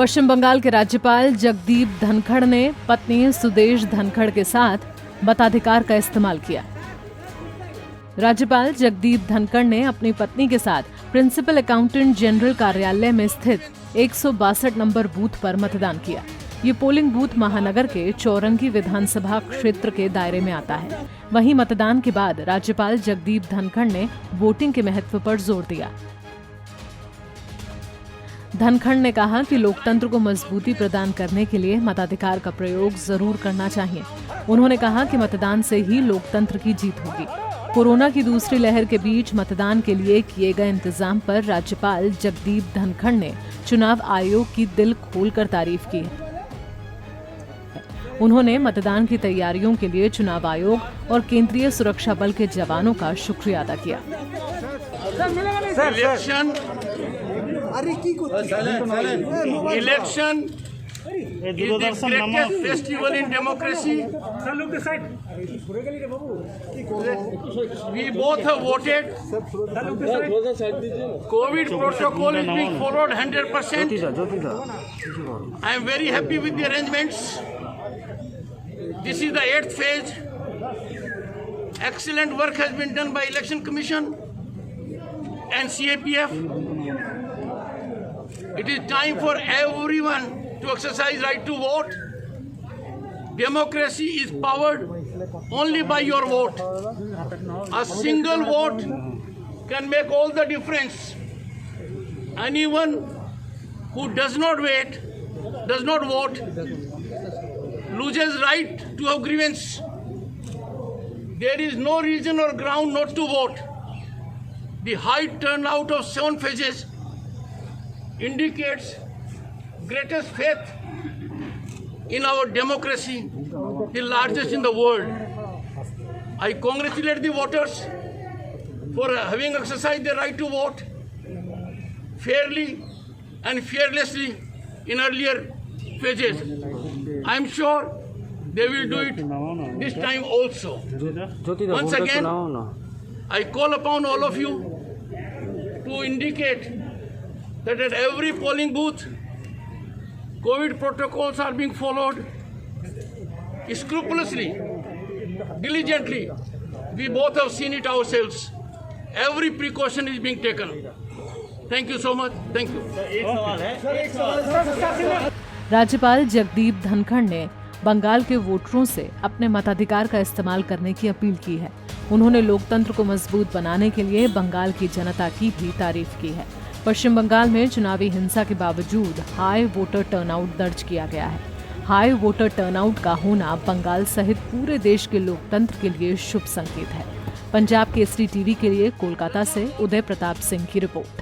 पश्चिम बंगाल के राज्यपाल जगदीप धनखड़ ने पत्नी सुदेश धनखड़ के साथ मताधिकार का इस्तेमाल किया। राज्यपाल जगदीप धनखड़ ने अपनी पत्नी के साथ प्रिंसिपल अकाउंटेंट जनरल कार्यालय में स्थित 162 नंबर बूथ पर मतदान किया। ये पोलिंग बूथ महानगर के चौरंगी विधानसभा क्षेत्र के दायरे में आता है। वहीं मतदान के बाद राज्यपाल जगदीप धनखड़ ने वोटिंग के महत्व पर जोर दिया। धनखड़ ने कहा कि लोकतंत्र को मजबूती प्रदान करने के लिए मताधिकार का प्रयोग जरूर करना चाहिए। उन्होंने कहा कि मतदान से ही लोकतंत्र की जीत होगी। कोरोना की दूसरी लहर के बीच मतदान के लिए किए गए इंतजाम पर राज्यपाल जगदीप धनखड़ ने चुनाव आयोग की दिल खोलकर तारीफ की है। उन्होंने मतदान की तैयारियों के लिए चुनाव आयोग और केंद्रीय सुरक्षा बल के जवानों का शुक्रिया अदा किया। Election is the greatest festival in democracy. We both have voted. COVID protocol is being followed 100%. I am very happy with the arrangements. This is the 8th phase. Excellent work has been done by Election Commission and CAPF. It is time for everyone to exercise right to vote. Democracy is powered only by your vote. A single vote can make all the difference. Anyone who does not vote, loses right to have grievance. There is no reason or ground not to vote. The high turnout of 7 phases indicates greatest faith in our democracy, the largest in the world. I congratulate the voters for having exercised their right to vote fairly and fearlessly in earlier phases. I am sure they will do it this time also. Once again, I call upon all of you to indicate that at every polling booth, COVID protocols are being followed scrupulously, diligently. We both have seen it ourselves. Every precaution is being taken. Thank you so much. Thank you. राज्यपाल जगदीप धनखड़ ने बंगाल के वोटरों से अपने मताधिकार का इस्तेमाल करने की अपील की है। उन्होंने लोकतंत्र को मजबूत बनाने के लिए बंगाल की जनता की भी तारीफ की है। पश्चिम बंगाल में चुनावी हिंसा के बावजूद हाई वोटर टर्नआउट दर्ज किया गया है। हाई वोटर टर्नआउट का होना बंगाल सहित पूरे देश के लोकतंत्र के लिए शुभ संकेत है। पंजाब केसरी टीवी के लिए कोलकाता से उदय प्रताप सिंह की रिपोर्ट।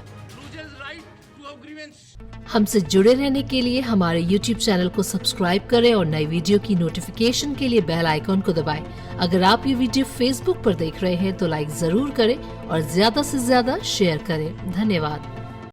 हमसे जुड़े रहने के लिए हमारे YouTube चैनल को सब्सक्राइब करें और नई वीडियो की नोटिफिकेशन के लिए बेल आइकॉन को दबाएं। अगर आप ये वीडियो Facebook पर देख रहे हैं तो लाइक जरूर करें और ज्यादा से ज्यादा शेयर करें। धन्यवाद।